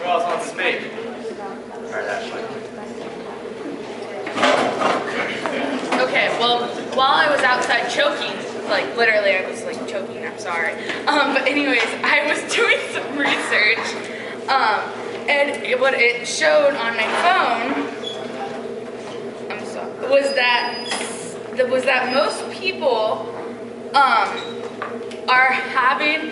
else wants to speak? All right, Ashley. Okay, well, while I was outside choking, like literally I was like choking, I'm sorry. But anyways, I was doing some research, and what it showed on my phone, was that most people are having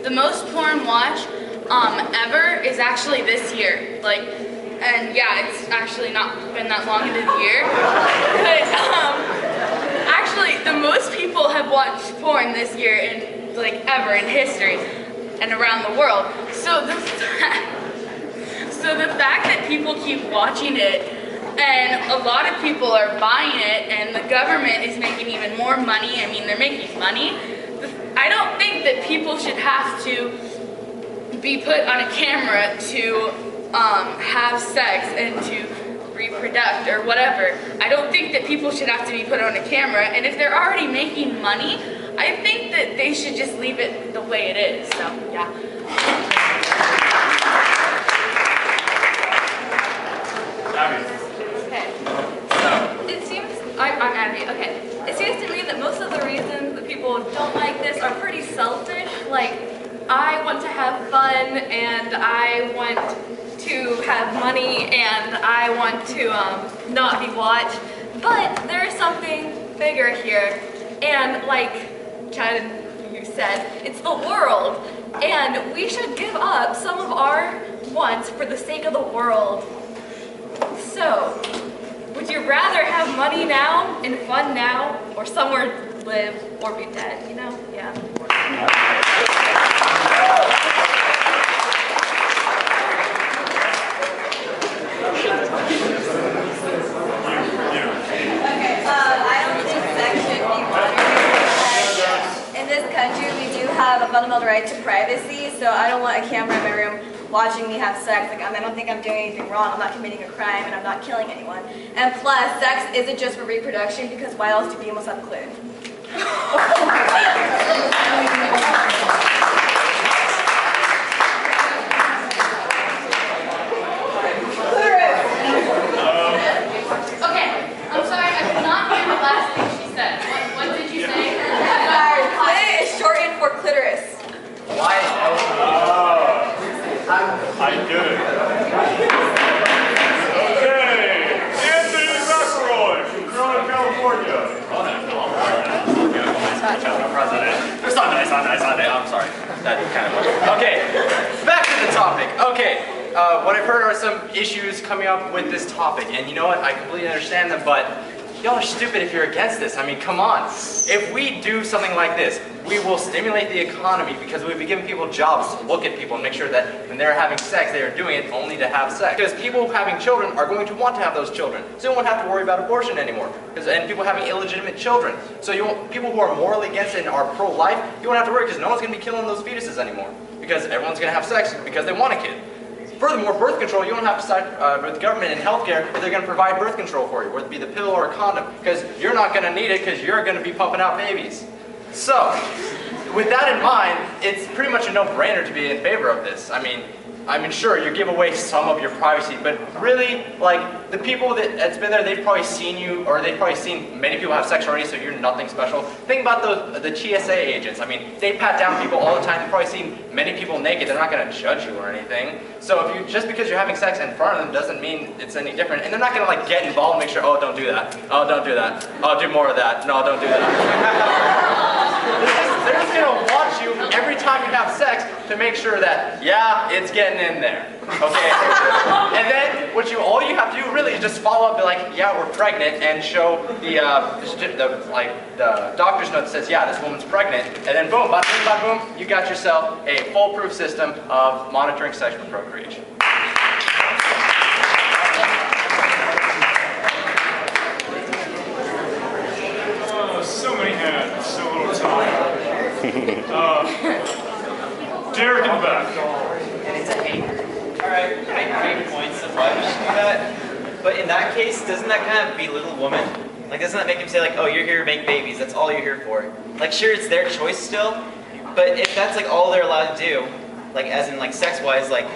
the most porn watch ever is actually this year. And yeah, it's actually not been that long into the year. But actually, the most people have watched porn this year in ever in history and around the world. So the fact that people keep watching it, and a lot of people are buying it, and the government is making even more money. I mean, they're making money. I don't think that people should have to be put on a camera to have sex and to reproduce or whatever. I don't think that people should have to be put on a camera, and if they're already making money, I think that they should just leave it the way it is. So, yeah. Okay. So, it seems, I'm Abby, okay. It seems to me that most of the reasons that people don't like this are pretty selfish. I want to have fun, and I want to have money, and I want to not be watched. But there is something bigger here, and like Chad and you said, it's the world, and we should give up some of our wants for the sake of the world. So, would you rather have money now and fun now, or somewhere to live, or be dead, you know? Yeah. Have a fundamental right to privacy, so I don't want a camera in my room watching me have sex. I don't think I'm doing anything wrong. I'm not committing a crime, and I'm not killing anyone. And plus, sex isn't just for reproduction, because why else do females have clue? Okay, I'm sorry, I could not hear the last thing she said. What did you say? Clit is shortened for clitoris. Why? I do it. Okay, Anthony McKelroy from Corona, California. President. It's not nice. I'm sorry. That kind of. Okay, back to the topic. Okay, what I've heard are some issues coming up with this topic, and you know what? I completely understand them, but y'all are stupid if you're against this. I mean, come on. If we do something like this, we will stimulate the economy because we'll be giving people jobs to look at people and make sure that when they're having sex, they are doing it only to have sex. Because people having children are going to want to have those children. So you won't have to worry about abortion anymore. And people having illegitimate children. So people who are morally against it and are pro-life, you won't have to worry because no one's going to be killing those fetuses anymore. Because everyone's going to have sex because they want a kid. Furthermore, birth control, you don't have to side with the government and healthcare if they're going to provide birth control for you, whether it be the pill or a condom, because you're not going to need it because you're going to be pumping out babies. So, with that in mind, it's pretty much a no-brainer to be in favor of this. I mean, sure, you give away some of your privacy, but really, like, the people that's been there, they've probably seen you, or they've probably seen many people have sex already, so you're nothing special. Think about the TSA agents. I mean, they pat down people all the time. They've probably seen many people naked. They're not going to judge you or anything. So just because you're having sex in front of them doesn't mean it's any different. And they're not going to, like, get involved and make sure, oh, don't do that. Oh, don't do that. Oh, do more of that. No, don't do that. They're just going to watch you every time you have sex to make sure that, yeah, it's getting in there. Okay? And then all you have to do really is just follow up, be like, yeah, we're pregnant, and show the doctor's note that says, yeah, this woman's pregnant, and then boom, bada boom, you got yourself a foolproof system of monitoring sex for procreation. Oh, so many hands, so little time. Derek in the back. Alright, you make great points of why we should do that. But in that case, doesn't that kind of belittle women? Like, doesn't that make them say, like, oh, you're here to make babies, that's all you're here for? Like, sure, it's their choice still, but if that's, like, all they're allowed to do, like as in like sex-wise, like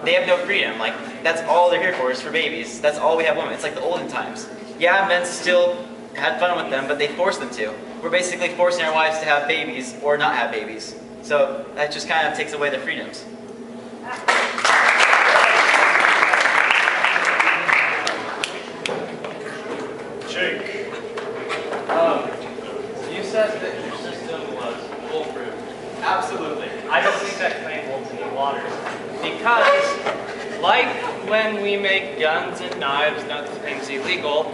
they have no freedom. Like that's all they're here for is for babies. That's all we have women. It's like the olden times. Yeah, men still had fun with them, but they forced them to. We're basically forcing our wives to have babies or not have babies. So that just kind of takes away their freedoms. Jake. You said that your system was foolproof. Absolutely. I don't think that claim holds any water. Because, like when we make guns and knives and other things illegal,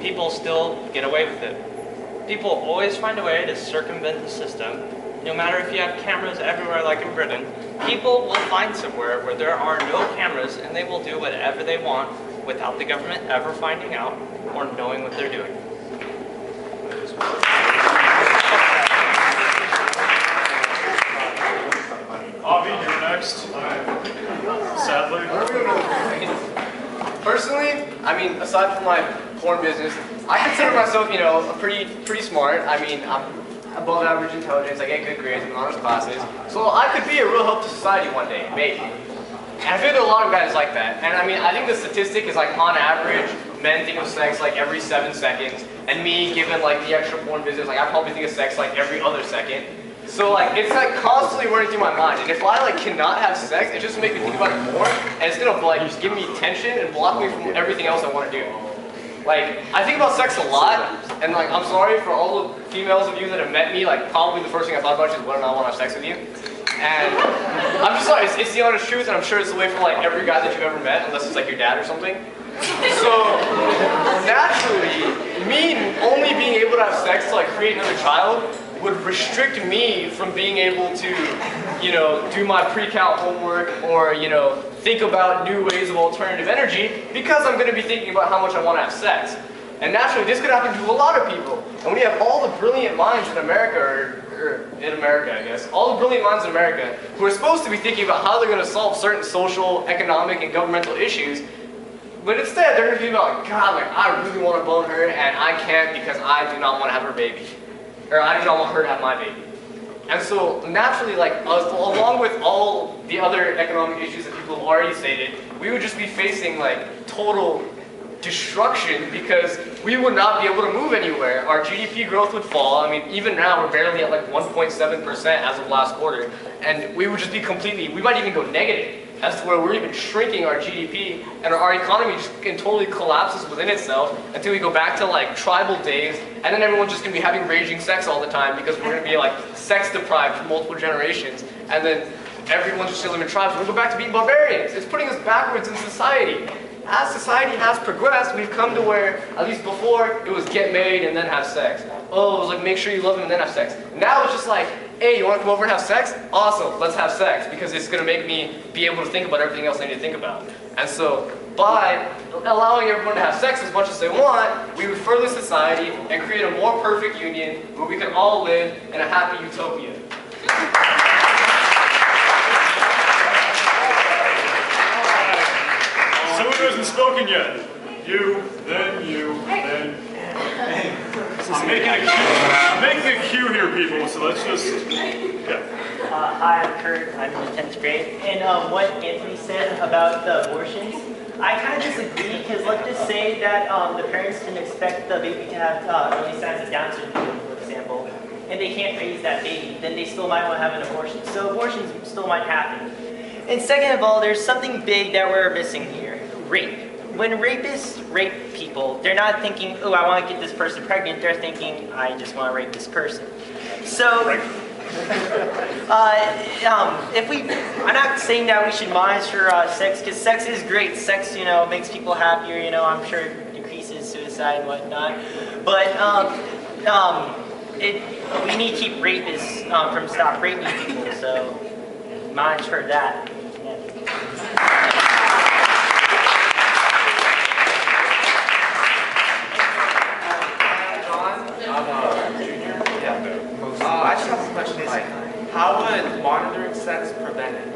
people still get away with it. People always find a way to circumvent the system. No matter if you have cameras everywhere like in Britain, people will find somewhere where there are no cameras and they will do whatever they want without the government ever finding out or knowing what they're doing. Avi, you're next. Sadly. Personally, I mean, aside from my porn business, I consider myself, you know, pretty smart. I mean, I'm above average intelligence. I get good grades in honors classes, so I could be a real help to society one day, maybe. And I feel that a lot of guys like that. And I mean, I think the statistic is like on average, men think of sex like every 7 seconds, and me, given like the extra porn business, like I probably think of sex like every other second. So like, it's like constantly running through my mind, and if I like cannot have sex, it just makes me think about it more, and it's gonna like just give me tension and block me from everything else I want to do. Like, I think about sex a lot, and like, I'm sorry for all the females of you that have met me, like probably the first thing I thought about is whether or not I want to have sex with you. And I'm just sorry, it's the honest truth, and I'm sure it's the way for like every guy that you've ever met, unless it's like your dad or something. So, naturally, me only being able to have sex to like create another child would restrict me from being able to, you know, do my pre-cal homework or, you know, think about new ways of alternative energy because I'm going to be thinking about how much I want to have sex. And naturally, this could happen to a lot of people. And when you have all the brilliant minds in America, or in America, I guess, all the brilliant minds in America who are supposed to be thinking about how they're going to solve certain social, economic, and governmental issues, but instead they're going to be about, God, like, I really want to bone her, and I can't because I do not want to have her baby. Or I do not want her to have my baby. And so naturally, like, along with all the other economic issues that people have already stated, we would just be facing like total destruction because we would not be able to move anywhere. Our GDP growth would fall. I mean, even now we're barely at like 1.7% as of last quarter, and we would just be completely, we might even go negative as to where we're even shrinking our GDP, and our economy just totally collapses within itself until we go back to like tribal days, and then everyone's just gonna be having raging sex all the time because we're gonna be like sex deprived for multiple generations, and then everyone's just gonna live in tribes. We'll go back to being barbarians. It's putting us backwards in society. As society has progressed, we've come to where, at least before, it was get married and then have sex. Oh, it was like make sure you love him and then have sex. Now it's just like, hey, you want to come over and have sex? Awesome, let's have sex, because it's going to make me be able to think about everything else I need to think about. And so, by allowing everyone to have sex as much as they want, we would further society and create a more perfect union where we can all live in a happy utopia. Someone who hasn't spoken yet. You, then. I'm making a cue here, people, so let's just, yeah. Hi, I'm Kurt. I'm in the 10th grade. And what Anthony said about the abortions, I kind of disagree, because let's just say that the parents didn't expect the baby to have early signs of Down syndrome, for example, and they can't raise that baby, then they still might want to have an abortion. So abortions still might happen. And second of all, there's something big that we're missing here. Rape. When rapists rape people, they're not thinking, oh, I want to get this person pregnant. They're thinking, I just want to rape this person. So, I'm not saying that we should monitor sex, because sex is great. Sex, you know, makes people happier. You know, I'm sure it decreases suicide and whatnot. But we need to keep rapists from stop raping people. So, monitor that. Yeah. I just have a question, like, how would monitoring sex prevent it?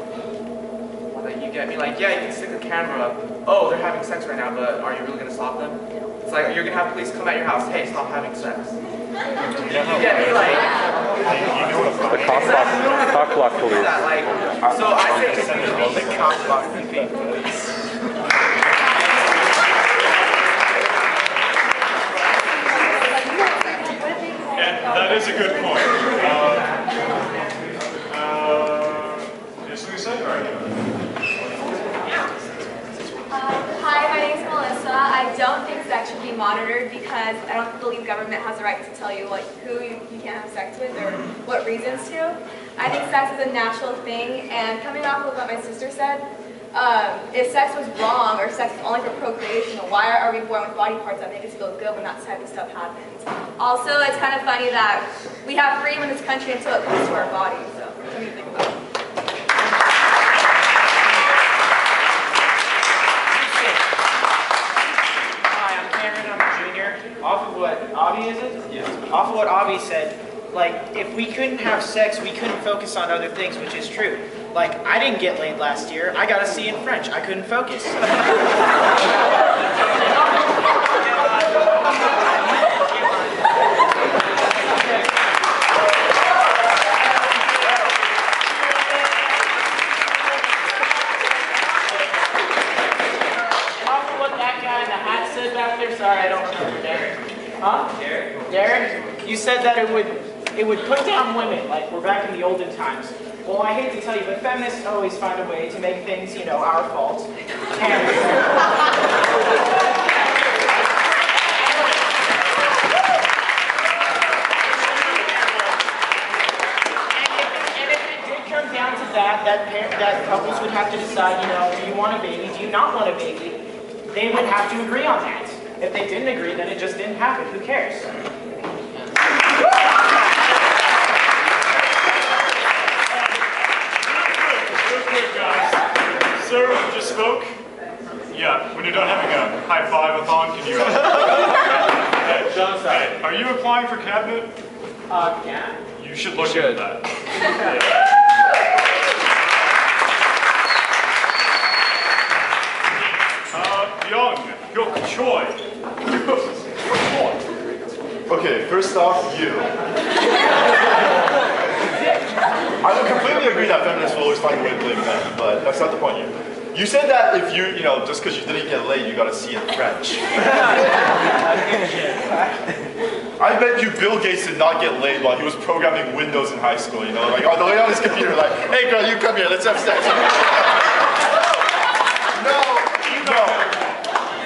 Like, you get me, like, yeah, you can stick a camera up, oh, they're having sex right now, but are you really going to stop them? It's like, you're going to have police come at your house, hey, stop having sex. You get me, like. The cock block police. So I say it's the cock block police. And that is a good point. Yes, Lisa? All right. Hi, my name is Melissa. I don't think sex should be monitored because I don't believe government has the right to tell you who you can't have sex with or what reasons to. I think sex is a natural thing, and coming off of what my sister said, if sex was wrong or sex is only for procreation, why are we born with body parts that make us feel good when that type of stuff happens? Also, it's kind of funny that we have freedom in this country until it comes to our bodies, so what do you think about it? Off of what Avi is it? Yes. Off of what Avi said, like, if we couldn't have sex, we couldn't focus on other things, which is true. Like, I didn't get laid last year. I got a C in French. I couldn't focus. Sorry, I don't remember. Derek? Huh? Derek? Derek? You said that it would put down women, like we're back in the olden times. Well, I hate to tell you, but feminists always find a way to make things, you know, our fault. And if it did come down to that couples would have to decide, you know, do you want a baby, do you not want a baby? They would have to agree on that. If they didn't agree, then it just didn't happen. Who cares? Real quick, guys. Sir just spoke. Yeah, when you're done having a high five-a-thon, can you... Hey, are you applying for cabinet? Yeah. You should look into that. Byung Choi. Okay, first off, you. I would completely agree that feminists will always find a way to blame men, but that's not the point here. You said that if you know, just because you didn't get laid, you got a C in French. I bet you Bill Gates did not get laid while he was programming Windows in high school, you know? Like, on the way on his computer, like, hey girl, you come here, let's have sex. No.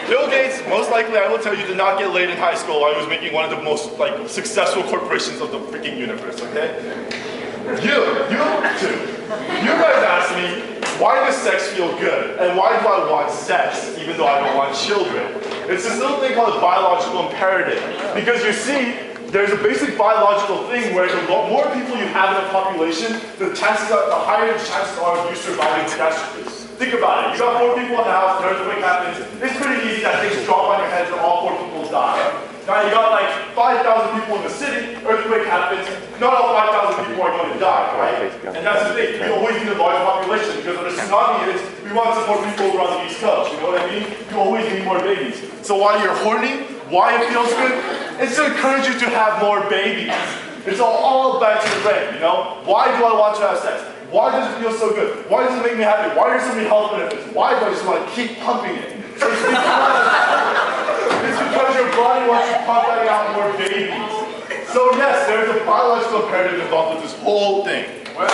Bill Gates, most likely, I will tell you, did not get laid in high school while he was making one of the most, like, successful corporations of the freaking universe, okay? You too. You guys asked me, why does sex feel good? And why do I want sex, even though I don't want children? It's this little thing called biological imperative. Because you see, there's a basic biological thing where the more people you have in a population, the higher the chances are of you surviving catastrophes. Think about it. You got 4 people in the house, an earthquake happens. It's pretty easy that things drop on your heads and all 4 people die. Now you got like 5,000 people in the city, earthquake happens, not all 5,000 people are going to die, right? And that's the thing, we always need a large population because when a tsunami hits, we want some more people around the East Coast, you know what I mean? You always need more babies. So while you're horny, why it feels good? It's to encourage you to have more babies. It's all back to the brain, you know? Why do I want to have sex? Why does it feel so good? Why does it make me happy? Why are there so many health benefits? Why do I just want to keep pumping it? It's because your body wants to pump out more babies. So yes, there's a biological imperative involved with this whole thing. Well,